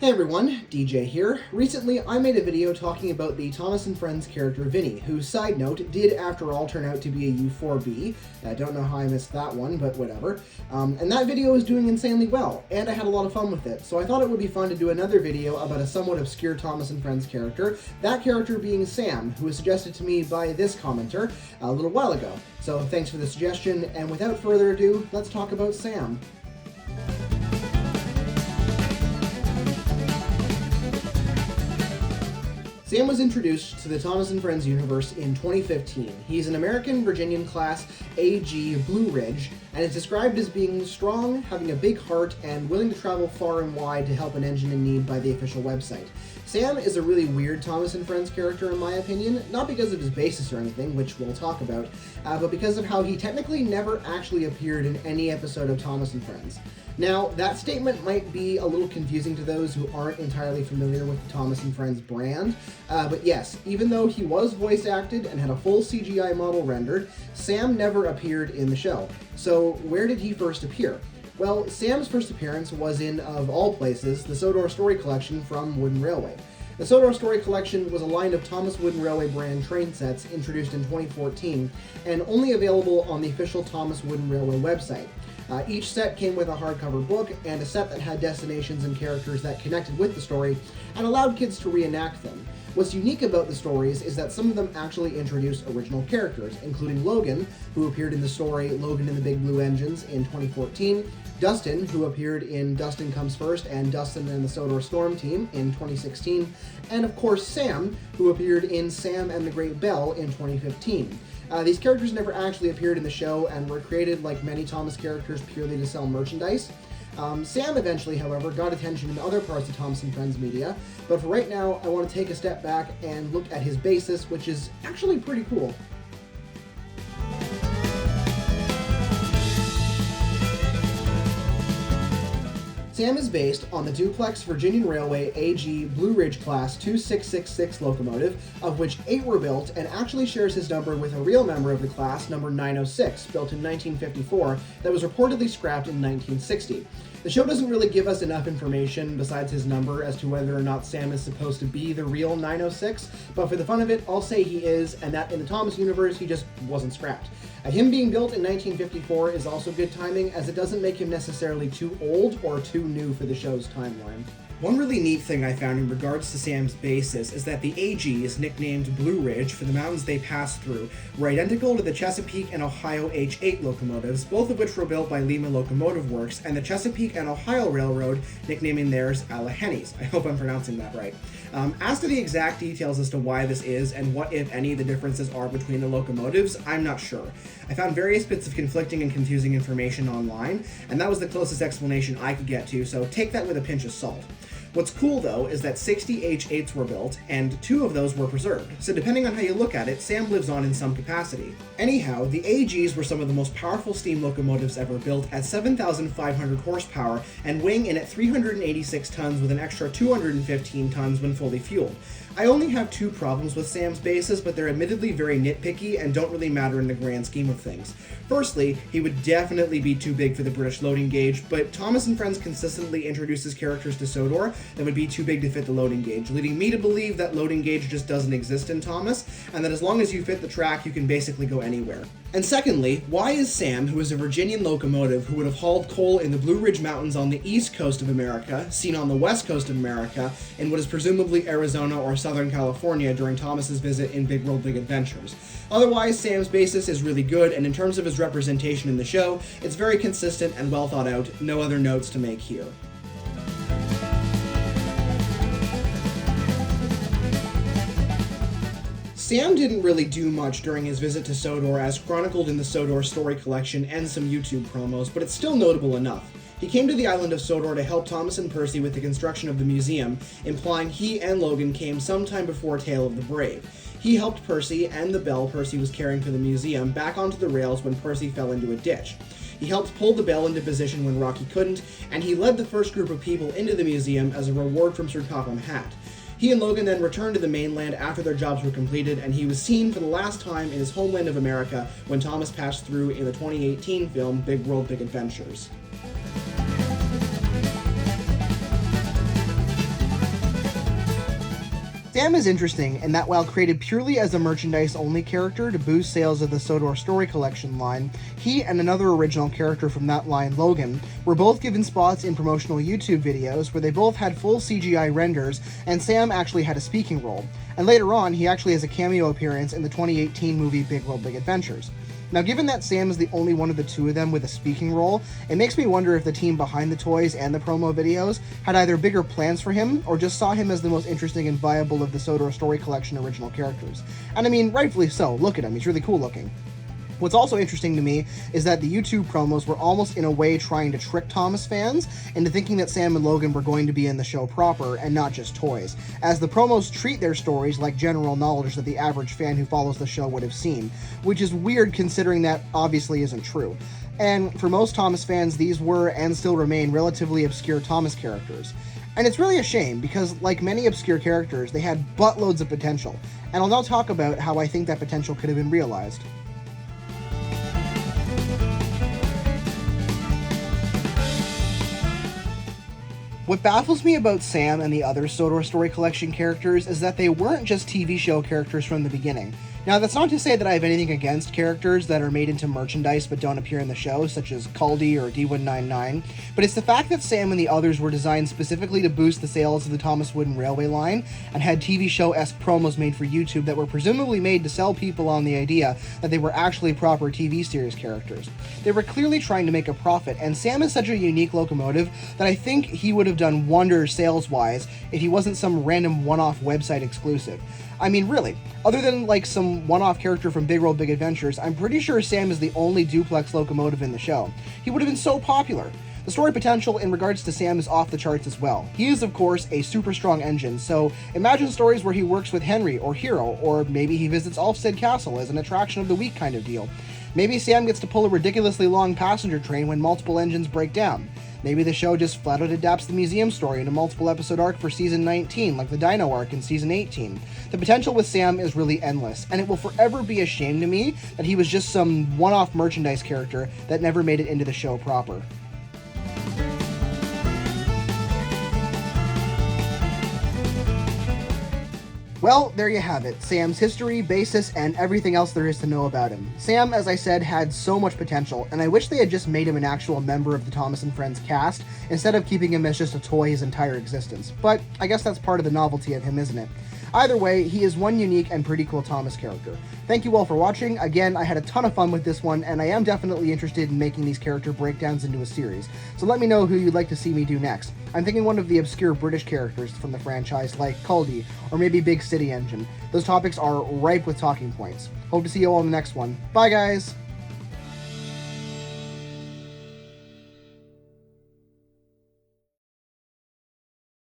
Hey everyone, DJ here. Recently, I made a video talking about the Thomas & Friends character Vinny, who, side note, did after all turn out to be a U4B. I don't know how I missed that one, but whatever. And that video is doing insanely well, and I had a lot of fun with it, so I thought it would be fun to do another video about a somewhat obscure Thomas & Friends character, that character being Sam, who was suggested to me by this commenter a little while ago. So thanks for the suggestion, and without further ado, let's talk about Sam. Sam was introduced to the Thomas & Friends universe in 2015. He's an American Virginian class AG Blue Ridge, and is described as being strong, having a big heart, and willing to travel far and wide to help an engine in need by the official website. Sam is a really weird Thomas & Friends character in my opinion, not because of his basis or anything, which we'll talk about, but because of how he technically never actually appeared in any episode of Thomas & Friends. Now, that statement might be a little confusing to those who aren't entirely familiar with the Thomas & Friends brand, but yes, even though he was voice acted and had a full CGI model rendered, Sam never appeared in the show. So where did he first appear? Well, Sam's first appearance was in, of all places, the Sodor story collection from Wooden Railway. The Sodor story collection was a line of Thomas Wooden Railway brand train sets introduced in 2014, and only available on the official Thomas Wooden Railway website. Each set came with a hardcover book and a set that had destinations and characters that connected with the story and allowed kids to reenact them. What's unique about the stories is that some of them actually introduce original characters, including Logan, who appeared in the story Logan and the Big Blue Engines in 2014, Dustin, who appeared in Dustin Comes First and Dustin and the Sodor Storm Team in 2016, and of course Sam, who appeared in Sam and the Great Bell in 2015. These characters never actually appeared in the show and were created, like many Thomas characters, purely to sell merchandise. Sam eventually, however, got attention in other parts of Thomas & Friends media, but for right now, I want to take a step back and look at his basis, which is actually pretty cool. Sam is based on the duplex Virginian Railway AG Blue Ridge Class 2666 locomotive, of which 8 were built, and actually shares his number with a real member of the class, number 906, built in 1954, that was reportedly scrapped in 1960. The show doesn't really give us enough information besides his number as to whether or not Sam is supposed to be the real 906, but for the fun of it, I'll say he is, and that in the Thomas universe, he just wasn't scrapped. Him being built in 1954 is also good timing, as it doesn't make him necessarily too old or too new for the show's timeline. One really neat thing I found in regards to Sam's basis is that the AGs, nicknamed Blue Ridge for the mountains they passed through, were identical to the Chesapeake and Ohio H8 locomotives, both of which were built by Lima Locomotive Works, and the Chesapeake and Ohio Railroad nicknaming theirs Alleghenies. I hope I'm pronouncing that right. As to the exact details as to why this is, and what, if any, the differences are between the locomotives, I'm not sure. I found various bits of conflicting and confusing information online, and that was the closest explanation I could get to, so take that with a pinch of salt. What's cool, though, is that 60 H8s were built, and 2 of those were preserved, so depending on how you look at it, Sam lives on in some capacity. Anyhow, the AGs were some of the most powerful steam locomotives ever built at 7,500 horsepower and weighing in at 386 tons with an extra 215 tons when fully fueled. I only have 2 problems with Sam's basis, but they're admittedly very nitpicky and don't really matter in the grand scheme of things. Firstly, he would definitely be too big for the British loading gauge, but Thomas & Friends consistently introduces characters to Sodor that would be too big to fit the loading gauge, leading me to believe that loading gauge just doesn't exist in Thomas, and that as long as you fit the track, you can basically go anywhere. And secondly, why is Sam, who is a Virginian locomotive who would have hauled coal in the Blue Ridge Mountains on the east coast of America, seen on the west coast of America, in what is presumably Arizona or Southern California during Thomas's visit in Big World Big Adventures? Otherwise, Sam's basis is really good, and in terms of his representation in the show, it's very consistent and well thought out. No other notes to make here. Sam didn't really do much during his visit to Sodor as chronicled in the Sodor story collection and some YouTube promos, but it's still notable enough. He came to the island of Sodor to help Thomas and Percy with the construction of the museum, implying he and Logan came sometime before Tale of the Brave. He helped Percy and the bell Percy was carrying for the museum back onto the rails when Percy fell into a ditch. He helped pull the bell into position when Rocky couldn't, and he led the first group of people into the museum as a reward from Sir Topham Hatt. He and Logan then returned to the mainland after their jobs were completed, and he was seen for the last time in his homeland of America when Thomas passed through in the 2018 film Big World Big Adventures. Sam is interesting in that while created purely as a merchandise-only character to boost sales of the Sodor Story Collection line, he and another original character from that line, Logan, were both given spots in promotional YouTube videos where they both had full CGI renders, and Sam actually had a speaking role. And later on, he actually has a cameo appearance in the 2018 movie Big World Big Adventures. Now, given that Sam is the only one of the two of them with a speaking role, it makes me wonder if the team behind the toys and the promo videos had either bigger plans for him, or just saw him as the most interesting and viable of the Sodor Story Collection original characters. And I mean, rightfully so, look at him, he's really cool looking. What's also interesting to me is that the YouTube promos were almost in a way trying to trick Thomas fans into thinking that Sam and Logan were going to be in the show proper and not just toys, as the promos treat their stories like general knowledge that the average fan who follows the show would have seen, which is weird considering that obviously isn't true. And for most Thomas fans, these were and still remain relatively obscure Thomas characters. And it's really a shame because, like many obscure characters, they had buttloads of potential, and I'll now talk about how I think that potential could have been realized. What baffles me about Sam and the other Sodor Story Collection characters is that they weren't just TV show characters from the beginning. Now, that's not to say that I have anything against characters that are made into merchandise but don't appear in the show, such as Caldy or D199, but it's the fact that Sam and the others were designed specifically to boost the sales of the Thomas Wooden Railway line, and had TV show-esque promos made for YouTube that were presumably made to sell people on the idea that they were actually proper TV series characters. They were clearly trying to make a profit, and Sam is such a unique locomotive that I think he would have done wonders sales-wise if he wasn't some random one-off website exclusive. I mean, really, other than like some one-off character from Big World Big Adventures, I'm pretty sure Sam is the only duplex locomotive in the show. He would have been so popular. The story potential in regards to Sam is off the charts as well. He is, of course, a super strong engine, so imagine stories where he works with Henry or Hero, or maybe he visits Ulfstead Castle as an attraction of the week kind of deal. Maybe Sam gets to pull a ridiculously long passenger train when multiple engines break down. Maybe the show just flat out adapts the museum story into multiple episode arc for season 19, like the Dino arc in season 18. The potential with Sam is really endless, and it will forever be a shame to me that he was just some one-off merchandise character that never made it into the show proper. Well, there you have it, Sam's history, basis, and everything else there is to know about him. Sam, as I said, had so much potential, and I wish they had just made him an actual member of the Thomas & Friends cast, instead of keeping him as just a toy his entire existence. But I guess that's part of the novelty of him, isn't it? Either way, he is one unique and pretty cool Thomas character. Thank you all for watching. Again, I had a ton of fun with this one, and I am definitely interested in making these character breakdowns into a series, so let me know who you'd like to see me do next. I'm thinking one of the obscure British characters from the franchise, like Caldy, or maybe Big City Engine. Those topics are ripe with talking points. Hope to see you all in the next one. Bye, guys!